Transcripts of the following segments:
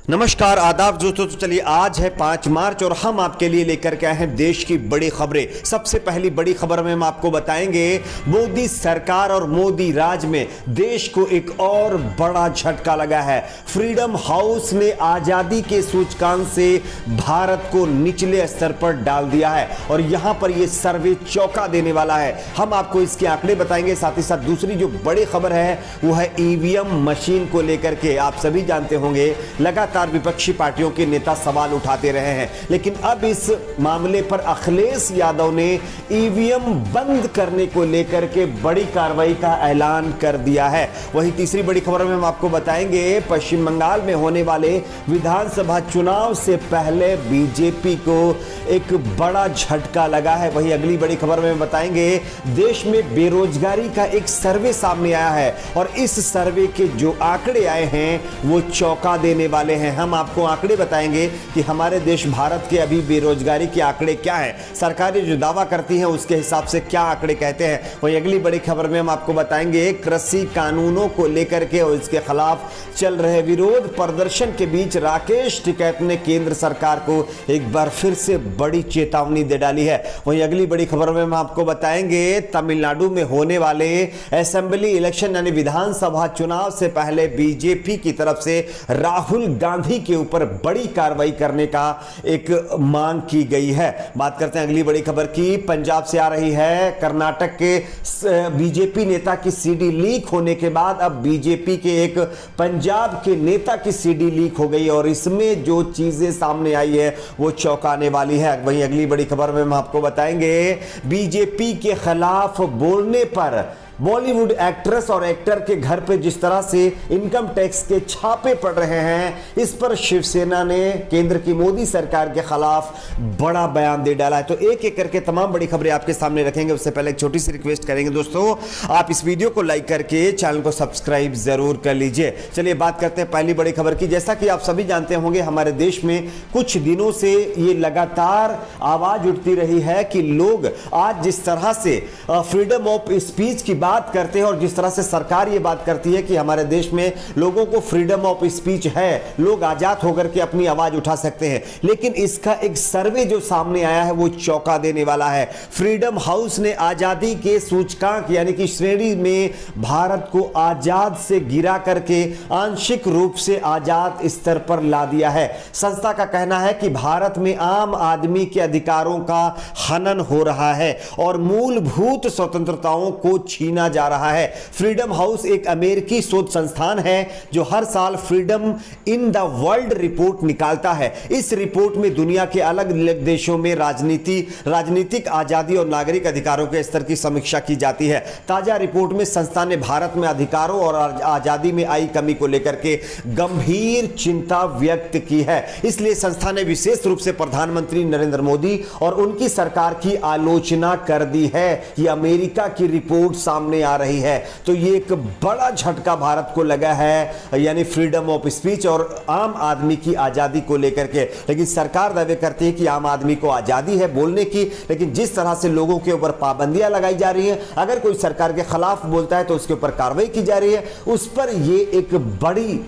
नमस्कार आदाब दोस्तों। तो चलिए आज है 5 मार्च और हम आपके लिए लेकर के आए हैं देश की बड़ी खबरें। सबसे पहली बड़ी खबर में हम आपको बताएंगे मोदी सरकार और मोदी राज में देश को एक और बड़ा झटका लगा है। फ्रीडम हाउस ने आजादी के सूचकांक से भारत को निचले स्तर पर डाल दिया है और यहां पर यह सर्वे चौंका देने वाला है। हम आपको इसके आंकड़े बताएंगे। साथ ही साथ दूसरी जो बड़ी खबर है वो है ईवीएम मशीन को लेकर के। आप सभी जानते होंगे लगातार विपक्षी पार्टियों के नेता सवाल उठाते रहे हैं, लेकिन अब इस मामले पर अखिलेश यादव ने ईवीएम बंद करने को लेकर के बड़ी कार्रवाई का ऐलान कर दिया है। वहीं तीसरी बड़ी खबर में हम आपको बताएंगे पश्चिम बंगाल में होने वाले विधानसभा चुनाव से पहले बीजेपी को एक बड़ा झटका लगा है। वहीं अगली बड़ी खबर में बताएंगे देश में बेरोजगारी का एक सर्वे सामने आया है और इस सर्वे के जो आंकड़े आए हैं वो चौंका देने वाले हैं। हम आपको आंकड़े बताएंगे कि हमारे देश भारत के अभी बेरोजगारी के आंकड़े क्या है, सरकारें जो दावा करती हैं उसके हिसाब से क्या आंकड़े कहते हैं। वहीं अगली बड़ी खबर में हम आपको बताएंगे कृषि कानूनों को लेकर के और इसके खिलाफ चल रहे विरोध प्रदर्शन के बीच राकेश टिकैत ने केंद्र सरकार को एक बार फिर से बड़ी चेतावनी दे डाली है। वहीं अगली बड़ी खबर में हम आपको बताएंगे तमिलनाडु में होने वाले असेंबली इलेक्शन यानी विधानसभा चुनाव से पहले बीजेपी की तरफ से राहुल गांधी के ऊपर बड़ी कार्रवाई करने का एक मांग की गई है। बात करते हैं अगली बड़ी खबर की। पंजाब से आ रही है। कर्नाटक के बीजेपी नेता की सीडी लीक होने के बाद अब बीजेपी के एक पंजाब के नेता की सीडी लीक हो गई और इसमें जो चीजें सामने आई है वो चौंकाने वाली है। वहीं अगली बड़ी खबर में हम आपको बताएंगे बीजेपी के खिलाफ बोलने पर बॉलीवुड एक्ट्रेस और एक्टर के घर पे जिस तरह से इनकम टैक्स के छापे पड़ रहे हैं, इस पर शिवसेना ने केंद्र की मोदी सरकार के खिलाफ बड़ा बयान दे डाला है। तो एक एक करके तमाम बड़ी खबरें आपके सामने रखेंगे। उससे पहले एक छोटी सी रिक्वेस्ट करेंगे दोस्तों, आप इस वीडियो को लाइक करके चैनल को सब्सक्राइब जरूर कर लीजिए। चलिए बात करते हैं पहली बड़ी खबर की। जैसा कि आप सभी जानते होंगे हमारे देश में कुछ दिनों से ये लगातार आवाज उठती रही है कि लोग आज जिस तरह से फ्रीडम ऑफ स्पीच की बात करते हैं और जिस तरह से सरकार ये बात करती है कि हमारे देश में लोगों को फ्रीडम ऑफ स्पीच है, लोग आजाद होकर के अपनी आवाज उठा सकते हैं, लेकिन इसका एक सर्वे जो सामने आया है वो चौंका देने वाला है। फ्रीडम हाउस ने आजादी के सूचकांक यानी कि श्रेणी में भारत को आजाद से गिरा करके आंशिक रूप से आजाद स्तर पर ला दिया है। संस्था का कहना है कि भारत में आम आदमी के अधिकारों का हनन हो रहा है और मूलभूत स्वतंत्रताओं को छीना जा रहा है। फ्रीडम हाउस एक अमेरिकी शोध संस्थान है जो हर साल freedom in the world report निकालता है। इस रिपोर्ट में दुनिया के अलग अलग देशों में राजनीतिक आजादी और नागरिक अधिकारों के स्तर की समीक्षा की जाती है। ताजा रिपोर्ट में संस्था ने भारत में अधिकारों और आजादी में आई कमी को लेकर के गंभीर चिंता व्यक्त की है। इसलिए संस्था ने विशेष रूप से प्रधानमंत्री नरेंद्र मोदी और उनकी सरकार की आलोचना कर दी है। यह अमेरिका की रिपोर्ट सामने आ रही है। तो ये एक बड़ा झटका भारत को लगा है यानी फ्रीडम ऑफ स्पीच और आम आदमी की आजादी को लेकर के। लेकिन सरकार दावे करती है कि आम आदमी को आजादी है बोलने की, लेकिन जिस तरह से लोगों के ऊपर पाबंदियां लगाई जा रही हैं, अगर कोई सरकार के खिलाफ बोलता है तो उसके ऊपर कार्रवाई की जा रही है। उस पर ये एक बड़ी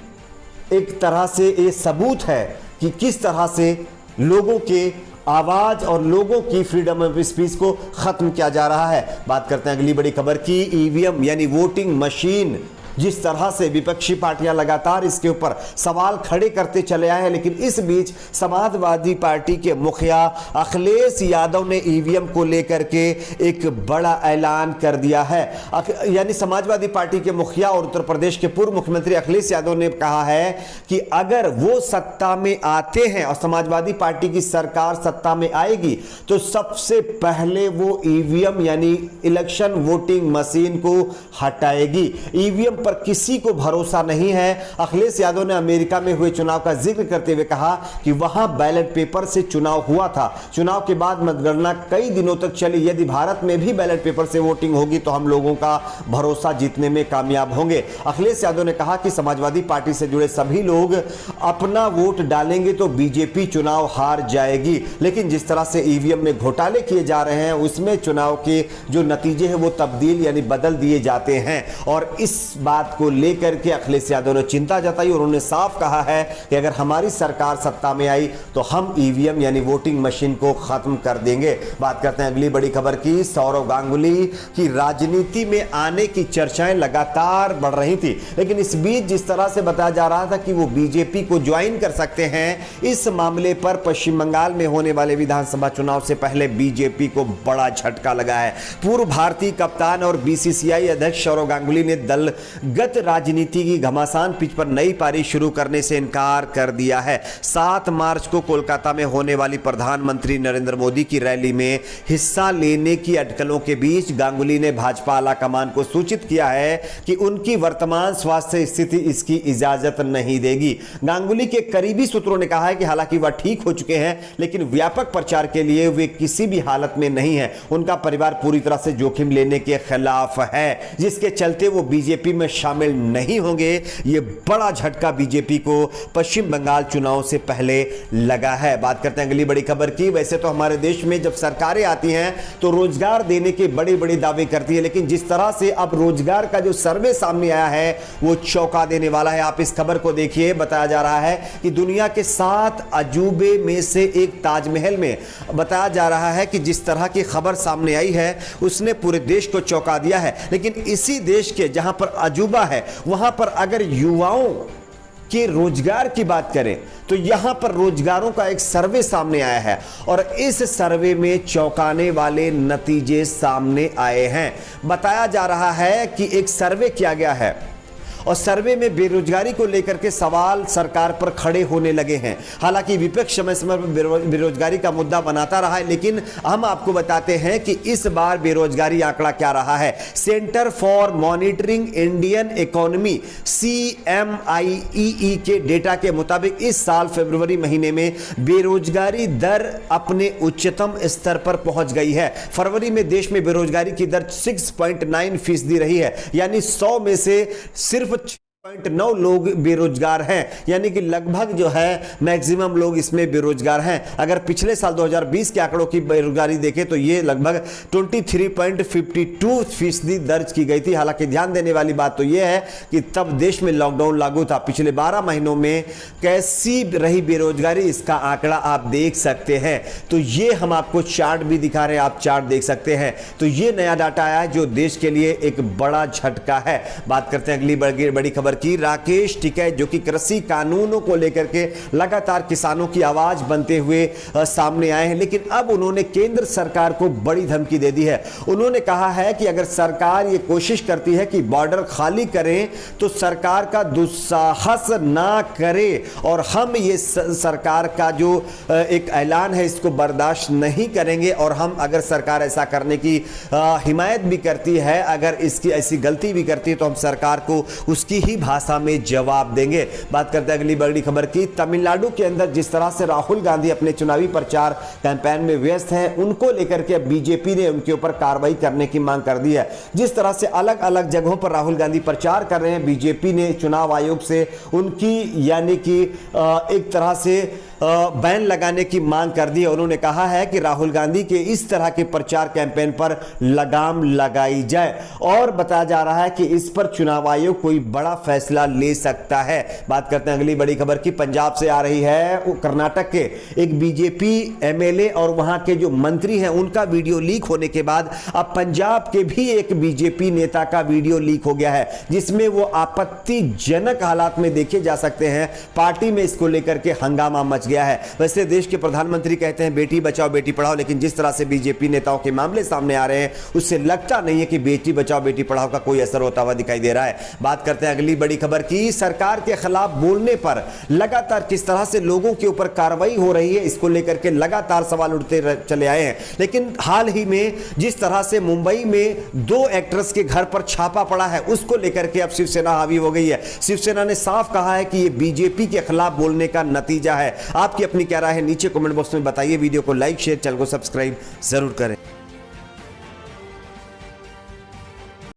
एक तरह से ये सबूत है कि किस तरह से लोगों के आवाज और लोगों की फ्रीडम ऑफ स्पीच को खत्म किया जा रहा है। बात करते हैं अगली बड़ी खबर की। ईवीएम यानी वोटिंग मशीन, जिस तरह से विपक्षी पार्टियां लगातार इसके ऊपर सवाल खड़े करते चले आए हैं, लेकिन इस बीच समाजवादी पार्टी के मुखिया अखिलेश यादव ने ईवीएम को लेकर के एक बड़ा ऐलान कर दिया है। यानी समाजवादी पार्टी के मुखिया और उत्तर प्रदेश के पूर्व मुख्यमंत्री अखिलेश यादव ने कहा है कि अगर वो सत्ता में आते हैं और समाजवादी पार्टी की सरकार सत्ता में आएगी तो सबसे पहले वो ईवीएम यानी इलेक्शन वोटिंग मशीन को हटाएगी। ईवीएम पर किसी को भरोसा नहीं है। अखिलेश यादव ने अमेरिका में हुए चुनाव का जिक्र करते हुए कहा कि वहां बैलेट पेपर से चुनाव हुआ था। चुनाव के बाद मतगणना कई दिनों तक चली। यदि भारत में भी बैलेट पेपर से वोटिंग होगी तो हम लोगों का भरोसा जीतने में कामयाब होंगे। अखिलेश यादव ने कहा कि समाजवादी पार्टी से जुड़े सभी लोग अपना वोट डालेंगे तो बीजेपी चुनाव हार जाएगी, लेकिन जिस तरह से ईवीएम में घोटाले किए जा रहे हैं उसमें चुनाव के जो नतीजे हैं वो तब्दील यानी बदल दिए जाते हैं और इस बार बात को लेकर के अखिलेश यादव ने चिंता जताई और उन्होंने साफ कहा है कि अगर हमारी सरकार सत्ता में आई तो हम ईवीएम यानी वोटिंग मशीन को खत्म कर देंगे। बात करते हैं अगली बड़ी खबर की। सौरव गांगुली की राजनीति में आने की चर्चाएं लगातार बढ़ रही थी, लेकिन इस बीच जिस तरह से बताया जा रहा था कि वो बीजेपी को ज्वाइन कर सकते हैं, इस मामले पर पश्चिम बंगाल में होने वाले विधानसभा चुनाव से पहले बीजेपी को बड़ा झटका लगा है। पूर्व भारतीय कप्तान और बीसीसीआई अध्यक्ष सौरव गांगुली ने दलगत राजनीति की घमासान पिच पर नई पारी शुरू करने से इनकार कर दिया है। 7 मार्च को कोलकाता में होने वाली प्रधानमंत्री नरेंद्र मोदी की रैली में हिस्सा लेने की अटकलों के बीच गांगुली ने भाजपा आलाकमान को सूचित किया है कि उनकी वर्तमान स्वास्थ्य स्थिति इसकी इजाजत नहीं देगी। गांगुली के करीबी सूत्रों ने कहा है कि हालांकि वह ठीक हो चुके हैं, लेकिन व्यापक प्रचार के लिए वे किसी भी हालत में नहीं है। उनका परिवार पूरी तरह से जोखिम लेने के खिलाफ है, जिसके चलते वो बीजेपी में शामिल नहीं होंगे। यह बड़ा झटका बीजेपी को पश्चिम बंगाल चुनाव से पहले लगा है। बात करते हैं अगली बड़ी खबर की। वैसे तो हमारे देश में जब सरकारें आती हैं तो रोजगार देने के बड़े बड़े दावे करती है, लेकिन जिस तरह से अब रोजगार का जो सर्वे सामने आया है वो चौंका देने वाला है। आप इस खबर को देखिए। बताया जा रहा है कि दुनिया के 7 अजूबे में से एक ताजमहल में बताया जा रहा है कि जिस तरह की खबर सामने आई है उसने पूरे देश को चौंका दिया है। लेकिन इसी देश के जहां पर अजूबा है वहां पर अगर युवाओं के रोजगार की बात करें तो यहां पर रोजगारों का एक सर्वे सामने आया है और इस सर्वे में चौंकाने वाले नतीजे सामने आए हैं। बताया जा रहा है कि एक सर्वे किया गया है और सर्वे में बेरोजगारी को लेकर के सवाल सरकार पर खड़े होने लगे हैं। हालांकि विपक्ष समय समय पर बेरोजगारी का मुद्दा बनाता रहा है, लेकिन हम आपको बताते हैं कि इस बार बेरोजगारी आंकड़ा क्या रहा है। Centre for monitoring Indian economy CMIEE के डेटा के मुताबिक इस साल फरवरी महीने में बेरोजगारी दर अपने उच्चतम स्तर पर पहुंच गई है। फरवरी में देश में बेरोजगारी की दर 6.9% रही है, यानी 100 में से सिर्फ 6.9 लोग बेरोजगार हैं, यानी कि लगभग जो है मैक्सिमम लोग इसमें बेरोजगार हैं। अगर पिछले साल 2020 के आंकड़ों की बेरोजगारी देखें तो ये लगभग 23.52% दर्ज की गई थी। हालांकि ध्यान देने वाली बात तो यह है कि तब देश में लॉकडाउन लागू था। पिछले 12 महीनों में कैसी रही बेरोजगारी, इसका आंकड़ा आप देख सकते हैं। तो ये हम आपको चार्ट भी दिखा रहे हैं, आप चार्ट देख सकते हैं। तो ये नया डाटा आया है जो देश के लिए एक बड़ा झटका है। बात करते हैं अगली बड़ी खबर की। राकेश टिकैत जो कि कृषि कानूनों को लेकर के लगातार किसानों की आवाज बनते हुए सामने आए हैं, लेकिन अब उन्होंने केंद्र सरकार को बड़ी धमकी दे दी है। उन्होंने कहा है कि अगर सरकार ये कोशिश करती है कि बॉर्डर खाली करें तो सरकार का दुस्साहस ना करे और हम ये सरकार का जो एक ऐलान है इसको बर्दाश्त नहीं करेंगे और हम अगर सरकार ऐसा करने की हिमायत भी करती है, अगर इसकी ऐसी गलती भी करती है तो हम सरकार को उसकी ही भाषा में जवाब देंगे। बात करते हैं अगली बड़ी खबर की। तमिलनाडु के अंदर जिस तरह से राहुल गांधी अपने चुनावी प्रचार कैंपेन में व्यस्त हैं, उनको लेकर के बीजेपी ने उनके ऊपर कार्रवाई करने की मांग कर दी है। जिस तरह से अलग अलग जगहों पर राहुल गांधी प्रचार कर रहे हैं, बीजेपी ने चुनाव आयोग से उनकी यानी कि एक तरह से बैन लगाने की मांग कर दी है। उन्होंने कहा है कि राहुल गांधी के इस तरह के प्रचार कैंपेन पर लगाम लगाई जाए और बताया जा रहा है कि इस पर चुनाव आयोग कोई बड़ा फैसला ले सकता है। बात करते हैं अगली बड़ी खबर की। पंजाब से आ रही है। कर्नाटक के एक बीजेपी MLA और वहां के जो मंत्री हैं उनका वीडियो लीक होने के बाद अब पंजाब के भी एक बीजेपी नेता का वीडियो लीक हो गया है, जिसमें वो आपत्तिजनक हालात में देखे जा सकते हैं। पार्टी में इसको लेकर के हंगामा मच गया है। वैसे देश के प्रधानमंत्री कहते हैं बेटी बचाओ बेटी पढ़ाओ, लेकिन जिस तरह से बीजेपी नेताओं के मामले सामने आ रहे हैं उससे लगता नहीं है कि बेटी बचाओ बेटी पढ़ाओ का कोई असर होता हुआ दिखाई दे रहा है। बात करते हैं अगली बड़ी खबर की। सरकार के खिलाफ बोलने पर लगातार किस तरह से लोगों के ऊपर कार्रवाई हो रही है, इसको लेकर के लगातार सवाल उठते चले आए हैं। लेकिन हाल ही में जिस तरह से मुंबई में 2 एक्ट्रेस के घर पर छापा पड़ा है, उसको लेकर के अब शिवसेना हावी हो गई है। शिवसेना ने साफ कहा है कि यह बीजेपी के खिलाफ बोलने का नतीजा है। आपकी अपनी क्या राय है नीचे कमेंट बॉक्स में बताइए। वीडियो को लाइक शेयर, चैनल को सब्सक्राइब जरूर करें।